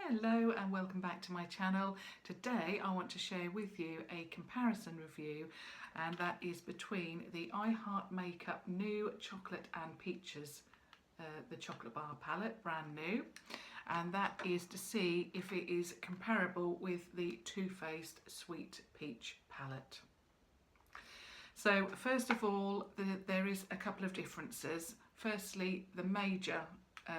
Hello and welcome back to my channel. Today I want to share with you a comparison review, and that is between the I Heart Makeup New Chocolate and Peaches, the chocolate bar palette, brand new, and that is to see if it is comparable with the Too Faced Sweet Peach palette. So first of all, there is a couple of differences. Firstly, the major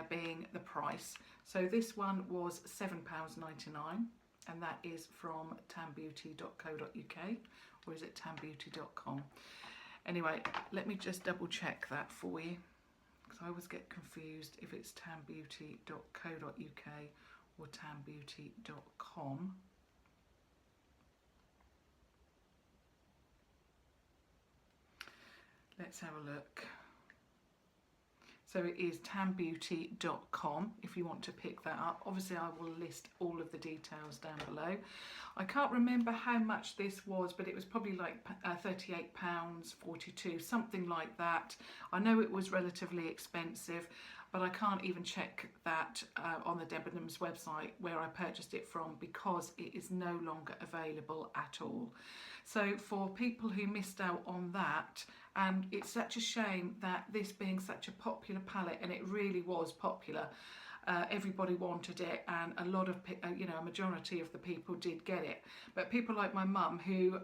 being the price. So this one was £7.99, and that is from tanbeauty.co.uk, or is it tanbeauty.com? Anyway, let me just double check that for you, because I always get confused if it's tanbeauty.co.uk or tanbeauty.com. Let's have a look. So it is tanbeauty.com if you want to pick that up. Obviously I will list all of the details down below. I can't remember how much this was, but it was probably like £38.42, something like that. I know it was relatively expensive, but I can't even check that on the Debenhams website where I purchased it from, because it is no longer available at all. So for people who missed out on that, and it's such a shame that this being such a popular palette, and it really was popular, everybody wanted it, and a lot of, a majority of the people did get it. But people like my mum who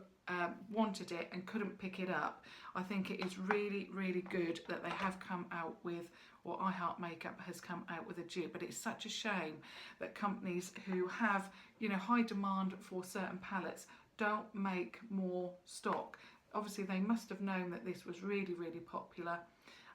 wanted it and couldn't pick it up, I think it is really, really good that they have come out with, or I Heart Makeup has come out with a dupe. But it's such a shame that companies who have, high demand for certain palettes don't make more stock. Obviously they must have known that this was really, really popular,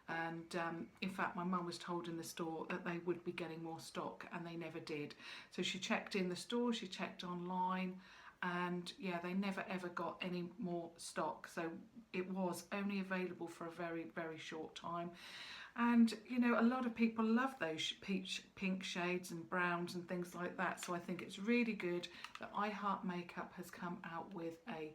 and in fact my mum was told in the store that they would be getting more stock, and they never did. So she checked in the store, she checked online, and yeah, they never ever got any more stock. So it was only available for a very, very short time. And a lot of people love those peach pink shades and browns and things like that. So I think it's really good that I Heart Makeup has come out with a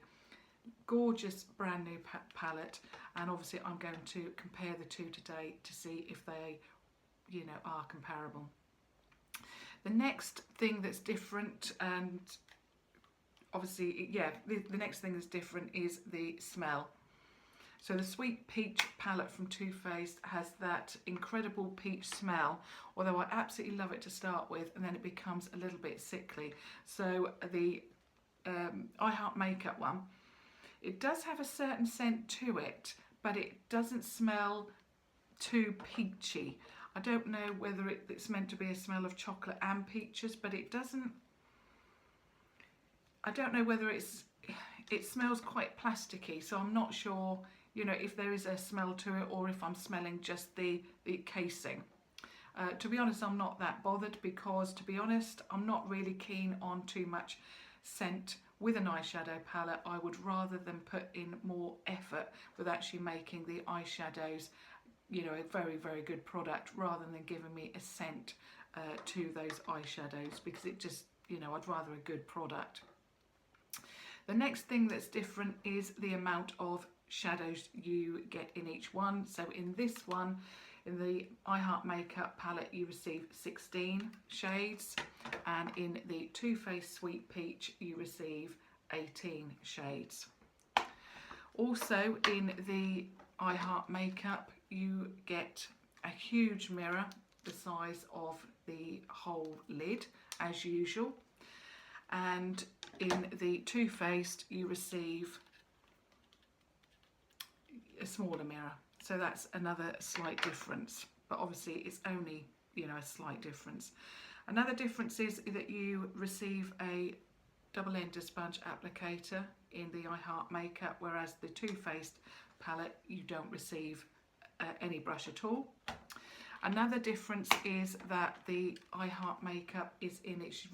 gorgeous brand new palette, and obviously I'm going to compare the two today to see if they are comparable. The next thing that's different, and obviously the next thing that's different is the smell. So the Sweet Peach palette from Too Faced has that incredible peach smell, although I absolutely love it to start with, and then it becomes a little bit sickly. So the I Heart Makeup one, it does have a certain scent to it, but it doesn't smell too peachy. I don't know whether it's meant to be a smell of chocolate and peaches, but it doesn't. I don't know whether it smells quite plasticky, so I'm not sure, if there is a smell to it, or if I'm smelling just the casing. To be honest, I'm not that bothered, because to be honest, I'm not really keen on too much scent with an eyeshadow palette. I would rather than put in more effort with actually making the eyeshadows, a very, very good product, rather than giving me a scent to those eyeshadows, because it just, I'd rather a good product. The next thing that's different is the amount of shadows you get in each one. So in this one, in the I Heart Makeup palette, you receive 16 shades, and in the Too Faced Sweet Peach you receive 18 shades. Also in the I Heart Makeup you get a huge mirror the size of the whole lid, as usual, and in the Too Faced you receive a smaller mirror. So that's another slight difference, but obviously it's only, a slight difference. Another difference is that you receive a double-ended sponge applicator in the I Heart Makeup, whereas the Too Faced palette you don't receive any brush at all. Another difference is that the I Heart Makeup is in its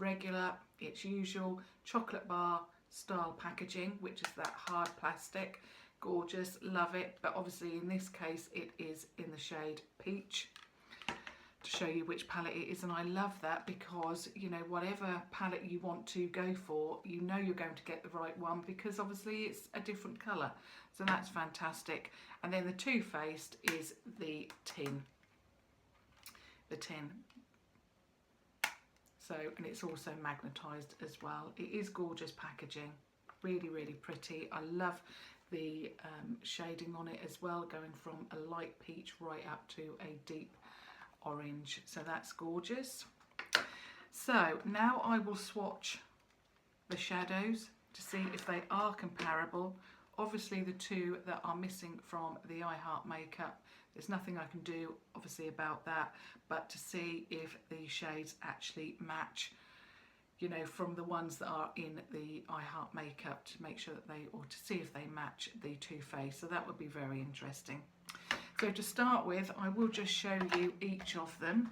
usual chocolate bar style packaging, which is that hard plastic. Gorgeous, love it. But obviously in this case it is in the shade Peach, to show you which palette it is. And I love that, because whatever palette you want to go for, you're going to get the right one, because obviously it's a different colour. So that's fantastic. And then the Too Faced is the tin. So So, and it's also magnetised as well. It is gorgeous packaging, really, really pretty. I love the shading on it as well, going from a light peach right up to a deep orange. So that's gorgeous. So now I will swatch the shadows to see if they are comparable. Obviously the two that are missing from the I Heart makeup, there's nothing I can do obviously about that, but to see if the shades actually match, you know, from the ones that are in the I Heart makeup, to make sure that they, or to see if they match the Too Faced. So that would be very interesting. So to start with, I will just show you each of them.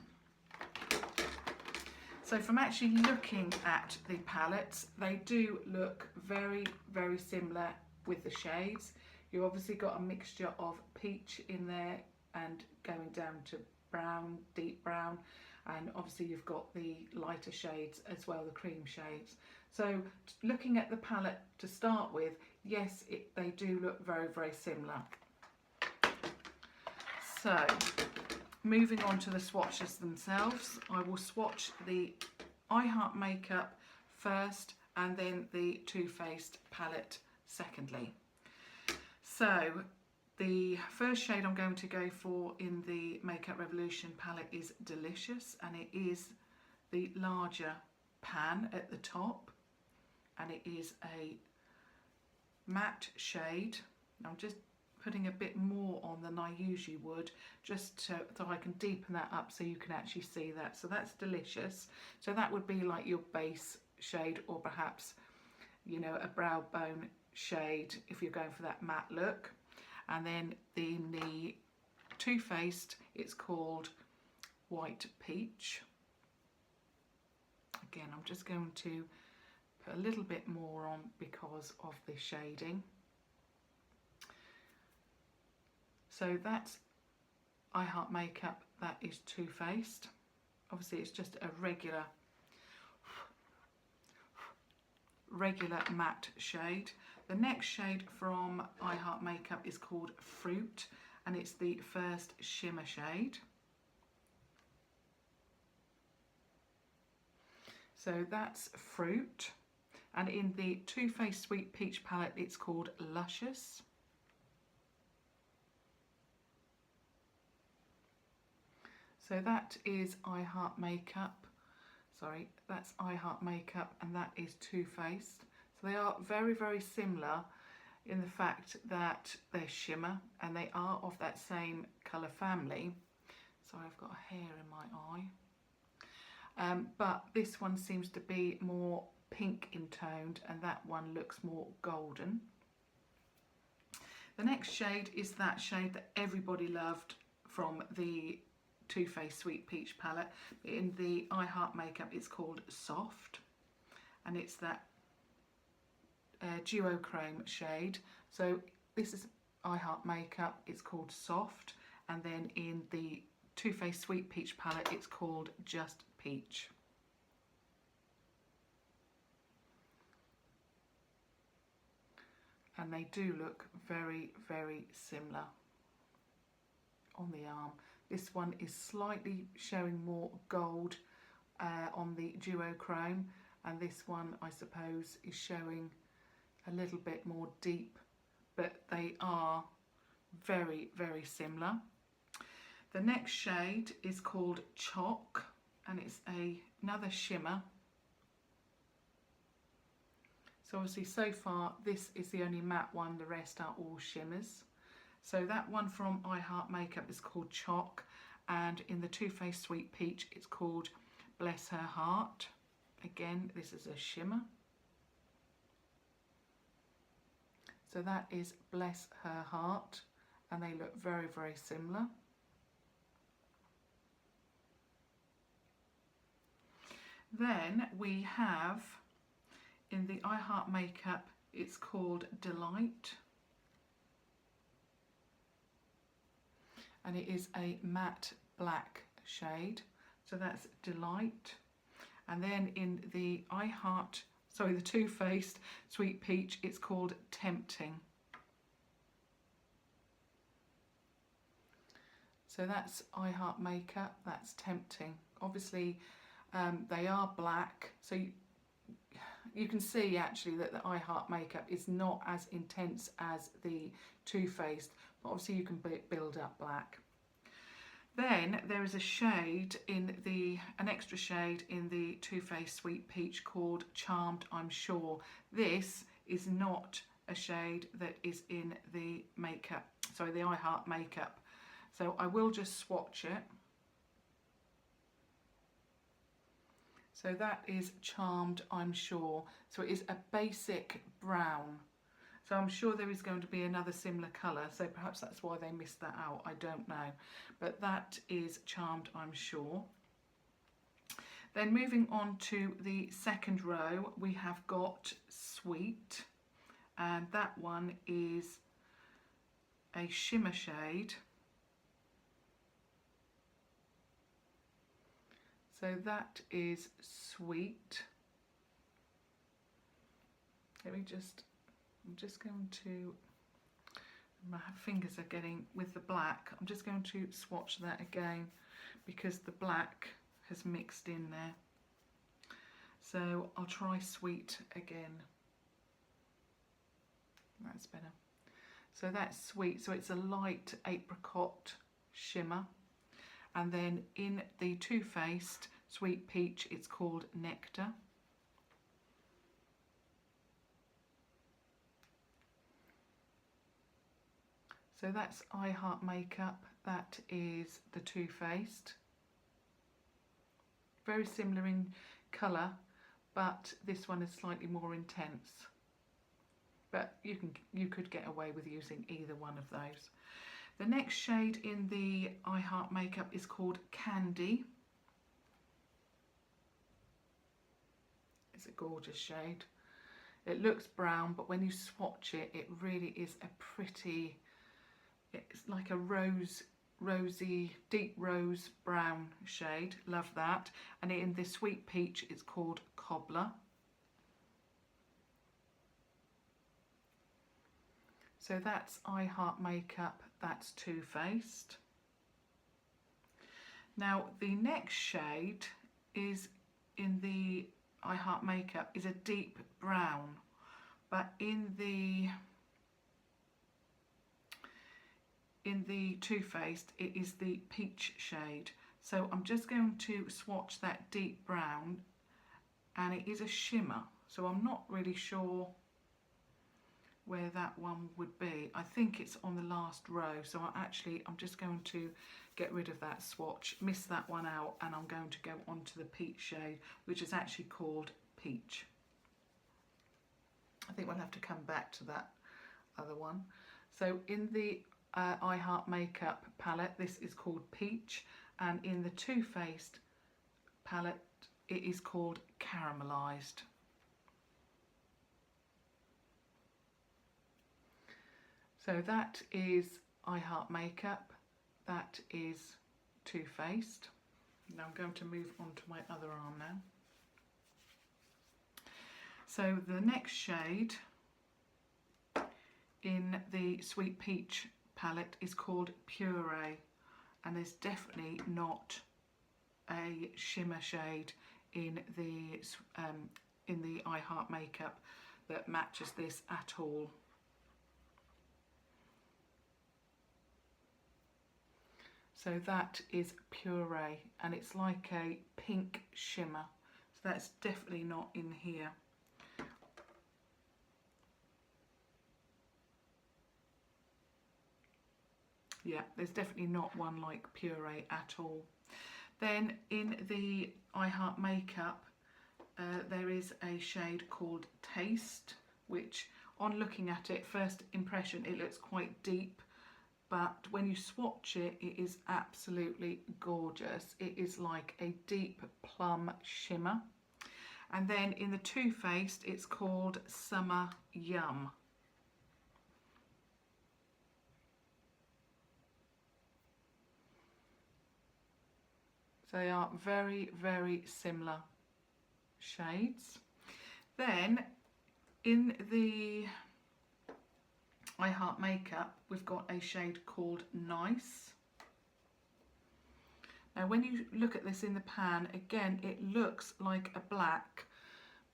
So from actually looking at the palettes, they do look very, very similar with the shades. You've obviously got a mixture of peach in there and going down to brown, deep brown, and obviously you've got the lighter shades as well, the cream shades. So looking at the palette to start with, yes, they do look very, very similar. So moving on to the swatches themselves, I will swatch the I Heart makeup first and then the Too Faced palette secondly. So the first shade I'm going to go for in the Makeup Revolution palette is Delicious, and it is the larger pan at the top, and it is a matte shade. I'm just putting a bit more on than I usually would, just so I can deepen that up so you can actually see that. So that's Delicious. So that would be like your base shade, or perhaps, you know, a brow bone shade if you're going for that matte look. And then in the Too Faced, it's called White Peach. Again, I'm just going to put a little bit more on because of the shading. So that's I Heart makeup, that is Too Faced. Obviously it's just a regular matte shade. The next shade from I Heart makeup is called Fruit, and it's the first shimmer shade. So that's Fruit, and in the Too Faced Sweet Peach palette it's called Luscious. So that is I Heart makeup. Sorry, that's I Heart makeup, and that is Too Faced. So they are very, very similar in the fact that they're shimmer and they are of that same colour family. Sorry, I've got a hair in my eye. But this one seems to be more pink in toned, and that one looks more golden. The next shade is that shade that everybody loved from the Too Faced Sweet Peach palette. In the I Heart makeup it's called Soft, and it's that duochrome shade. So this is I Heart makeup, it's called Soft, and then in the Too Faced Sweet Peach palette it's called Just Peach. And they do look very, very similar on the arm. This one is slightly showing more gold on the duochrome, and this one I suppose is showing a little bit more deep, but they are very, very similar. The next shade is called Chalk, and it's another shimmer. So obviously so far this is the only matte one, the rest are all shimmers. So that one from I Heart makeup is called Chalk, and in the Too Faced Sweet Peach it's called Bless Her Heart. Again, this is a shimmer. So that is Bless Her Heart, and they look very, very similar. Then we have, in the I Heart makeup, it's called Delight, and it is a matte black shade. So that's Delight. And then in the the Too Faced Sweet Peach, it's called Tempting. So that's I Heart makeup, that's Tempting. Obviously They are black, so you can see actually that the I Heart makeup is not as intense as the Too Faced, but obviously you can build up black. Then there is a shade in an extra shade in the Too Faced Sweet Peach called Charmed, I'm Sure. This is not a shade that is in the makeup, sorry, the I Heart makeup. So I will just swatch it. So that is Charmed, I'm Sure. So it is a basic brown. So I'm sure there is going to be another similar colour, so perhaps that's why they missed that out, I don't know. But that is Charmed, I'm Sure. Then moving on to the second row, we have got Sweet, and that one is a shimmer shade. So that is Sweet. I'm just going to, my fingers are getting with the black, I'm just going to swatch that again because the black has mixed in there. So I'll try Sweet again. That's better. So that's Sweet, so it's a light apricot shimmer. And then in the Too Faced Sweet Peach, it's called Nectar. So that's I Heart makeup, that is the Too Faced. Very similar in colour, but this one is slightly more intense. But you could get away with using either one of those. The next shade in the I Heart makeup is called Candy. It's a gorgeous shade. It looks brown, but when you swatch it, it really is a pretty, it's like a rosy, deep rose brown shade. Love that. And in the Sweet Peach, it's called Cobbler. So that's I Heart makeup, that's Too Faced. Now the next shade is in the I Heart makeup is a deep brown, but in the Too Faced it is the peach shade. So I'm just going to swatch that deep brown, and it is a shimmer, so I'm not really sure where that one would be. I think it's on the last row, so I'm just going to get rid of that swatch, miss that one out, and I'm going to go on to the peach shade, which is actually called Peach. I think we'll have to come back to that other one. So in the I Heart makeup palette, this is called Peach, and in the Too Faced palette it is called Caramelised. So that is I Heart makeup, that is Too Faced. Now I'm going to move on to my other arm now. So the next shade in the Sweet Peach palette is called Puree, and there's definitely not a shimmer shade in the I Heart makeup that matches this at all. So that is Puree, and it's like a pink shimmer. So that's definitely not in here. Yeah, there's definitely not one like Puree at all. Then in the I Heart makeup, there is a shade called Taste, which on looking at it, first impression, it looks quite deep. But when you swatch it, it is absolutely gorgeous. It is like a deep plum shimmer. And then in the Too Faced, it's called Summer Yum. So they are very, very similar shades. Then in the I Heart makeup, we've got a shade called Nice. Now when you look at this in the pan, again, it looks like a black,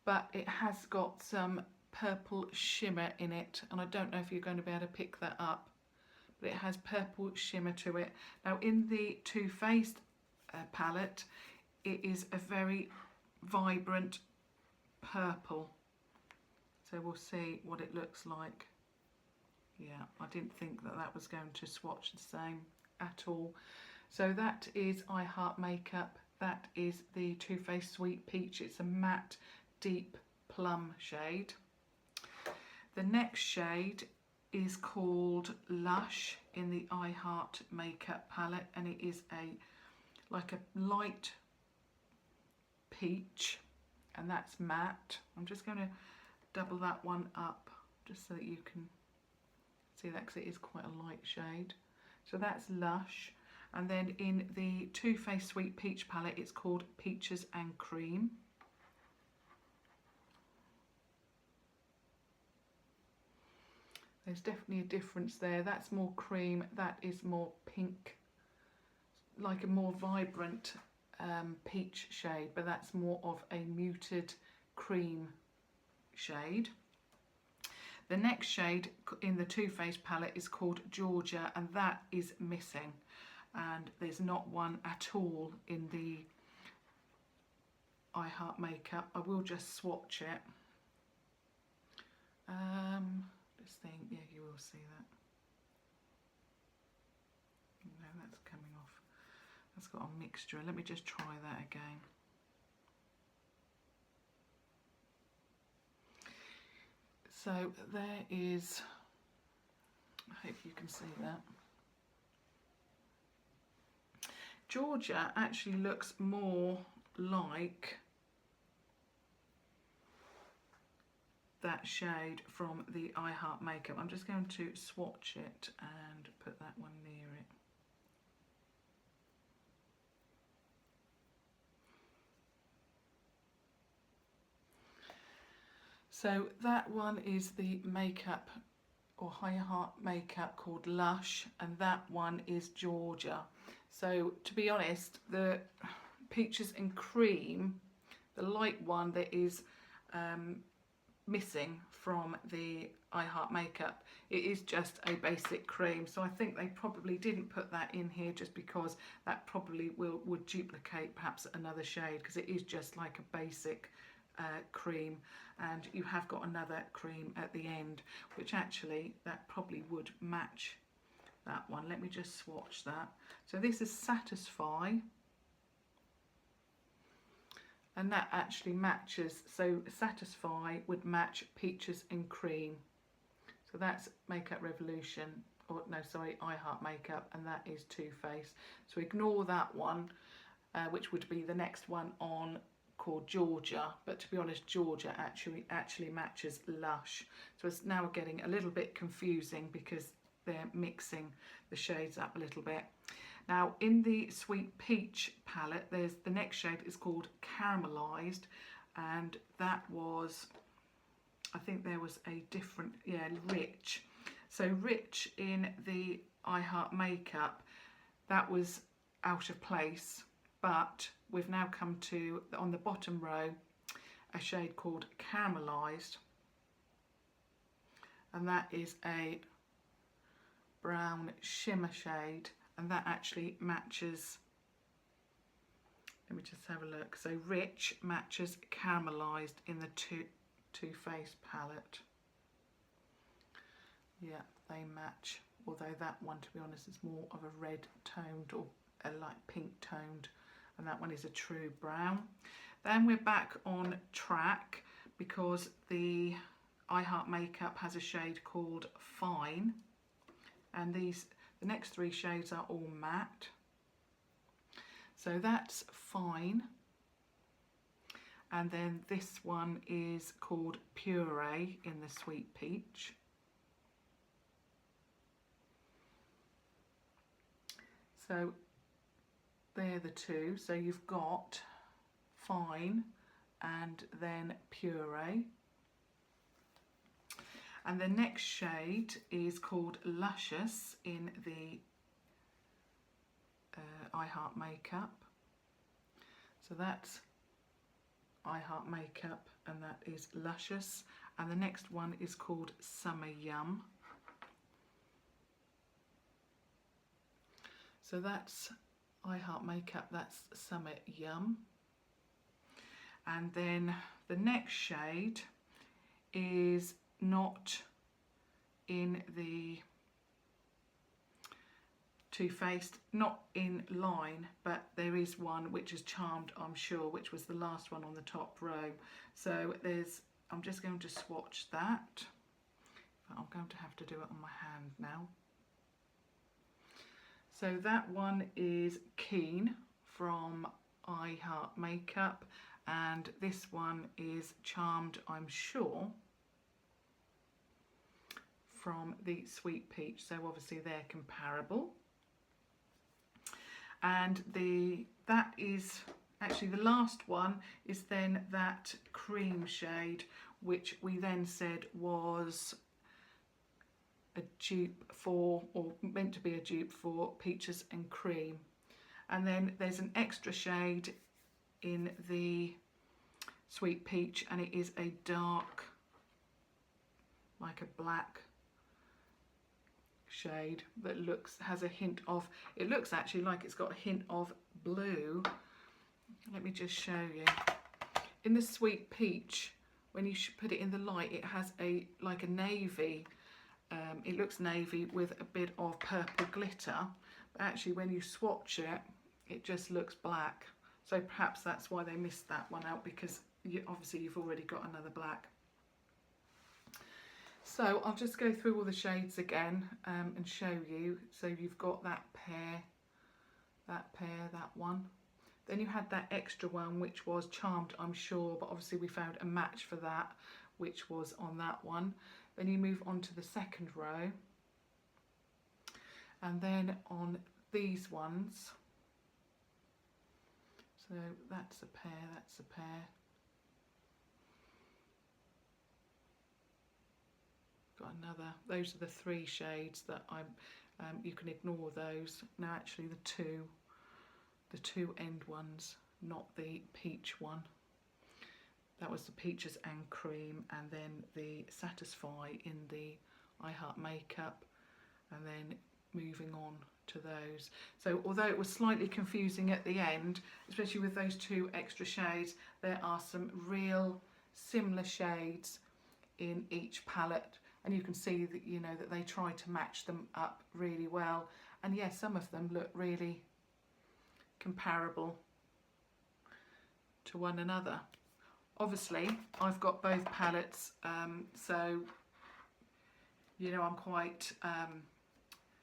but it has got some purple shimmer in it, and I don't know if you're going to be able to pick that up, but it has purple shimmer to it. Now in the Too Faced palette, it is a very vibrant purple, so we'll see what it looks like. Yeah, I didn't think that that was going to swatch the same at all. So that is I Heart Makeup. That is the Too Faced Sweet Peach. It's a matte deep plum shade. The next shade is called Lush in the I Heart Makeup palette, and it is like a light peach, and that's matte. I'm just going to double that one up just so that you can see that, because it is quite a light shade. So that's Lush. And then in the Too Faced Sweet Peach palette, it's called Peaches and Cream. There's definitely a difference there. That's more cream, that is more pink, like a more vibrant peach shade, but that's more of a muted cream shade. The next shade in the Too Faced palette is called Georgia, and that is missing, and there's not one at all in the I Heart Makeup. I will just swatch it. Just think, yeah, you will see that. No, that's coming off. That's got a mixture. Let me just try that again. So there is, I hope you can see that. Georgia actually looks more like that shade from the I Heart Makeup. I'm just going to swatch it and put that one near it. So that one is the makeup or I Heart Makeup called Lush, and that one is Georgia. So to be honest, the Peaches and Cream, the light one that is missing from the I Heart Makeup, it is just a basic cream. So I think they probably didn't put that in here just because that probably would duplicate perhaps another shade, because it is just like a basic cream, and you have got another cream at the end, which actually that probably would match that one. Let me just swatch that. So this is Satisfy, and that actually matches. So Satisfy would match Peaches and Cream. So that's Makeup Revolution, or no, sorry, I Heart Makeup, and that is Too Faced. So ignore that one, which would be the next one on, called Georgia. But to be honest, Georgia actually matches Lush. So it's now getting a little bit confusing because they're mixing the shades up a little bit. Now in the Sweet Peach palette, there's the next shade is called Caramelized, and that was, I think there was a different, yeah, Rich. So Rich in the I Heart Makeup, that was out of place, but we've now come to, on the bottom row, a shade called Caramelized, and that is a brown shimmer shade, and that actually matches, let me just have a look. So Rich matches Caramelized in the Too Faced palette. Yeah, they match, although that one, to be honest, is more of a red toned or a light pink toned, and that one is a true brown. Then we're back on track because the I Heart Makeup has a shade called Fine, and the next three shades are all matte. So that's Fine, and then this one is called Puree in the Sweet Peach. So they're the two. So you've got Fine and then Puree. And the next shade is called Luscious in the I Heart Makeup. So that's I Heart Makeup, and that is Luscious. And the next one is called Summer Yum. So that's I Heart Makeup, that's Summer Yum. And then the next shade is not in the Too Faced, not in line, but there is one which is Charmed, I'm sure, which was the last one on the top row. So I'm just going to swatch that. I'm going to have to do it on my hand now. So that one is Keen from I Heart Makeup, and this one is Charmed, I'm sure, from the Sweet Peach. So obviously they're comparable. And that is actually the last one is then that cream shade, which we then said was a dupe for, or meant to be a dupe for, Peaches and Cream. And then there's an extra shade in the Sweet Peach, and it is a dark, like a black shade that has a hint of, it looks actually like it's got a hint of blue. Let me just show you. In the Sweet Peach, when you put it in the light, it has like a navy, it looks navy with a bit of purple glitter, but actually when you swatch it, it just looks black. So perhaps that's why they missed that one out, because obviously you've already got another black. So I'll just go through all the shades again and show you. So you've got that pair, that one. Then you had that extra one, which was Charmed, I'm sure, but obviously we found a match for that, which was on that one. Then you move on to the second row. And then on these ones, so that's a pair, that's a pair. Got another, those are the three shades that you can ignore those. No, actually the two end ones, not the peach one. That was the Peaches and Cream, and then the Satisfy in the I Heart Makeup, and then moving on to those. So although it was slightly confusing at the end, especially with those two extra shades, there are some real similar shades in each palette, and you can see that, you know, that they try to match them up really well. And yes, some of them look really comparable to one another. Obviously I've got both palettes, so you know, I'm quite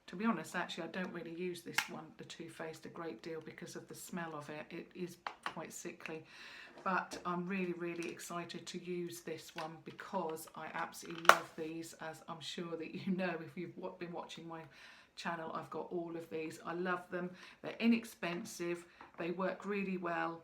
to be honest, actually I don't really use this one, the Too Faced, a great deal because of the smell of it. It is quite sickly, but I'm really excited to use this one because I absolutely love these, as I'm sure that you know if you've been watching my channel. I've got all of these. I love them. They're inexpensive, they work really well.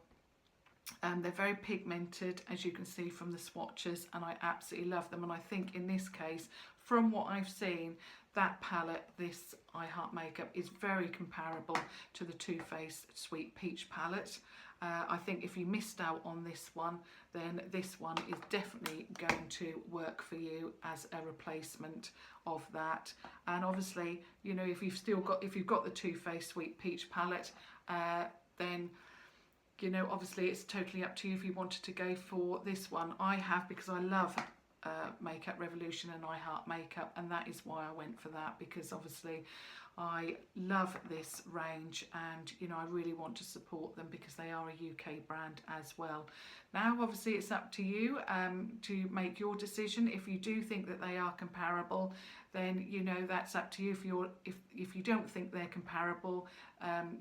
They're very pigmented, as you can see from the swatches, and I absolutely love them. And I think in this case, from what I've seen, that palette, this I Heart Makeup, is very comparable to the Too Faced Sweet Peach palette. I think if you missed out on this one, then this one is definitely going to work for you as a replacement of that. And obviously, you know, if you've got the Too Faced Sweet Peach palette, then, you know, obviously it's totally up to you if you wanted to go for this one. I have, because I love Makeup Revolution and I Heart Makeup, and that is why I went for that, because obviously I love this range, and you know, I really want to support them because they are a UK brand as well. Now obviously it's up to you to make your decision. If you do think that they are comparable, then you know, that's up to you. If you don't think they're comparable,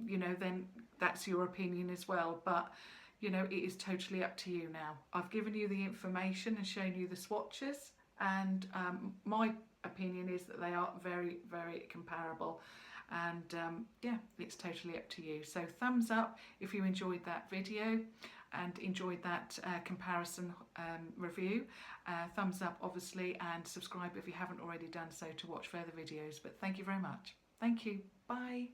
you know, then that's your opinion as well. But you know, it is totally up to you now. I've given you the information and shown you the swatches, and my opinion is that they are very comparable. And yeah, it's totally up to you. So thumbs up if you enjoyed that video and enjoyed that comparison review. Thumbs up obviously, and subscribe if you haven't already done so to watch further videos. But thank you very much. Thank you. Bye.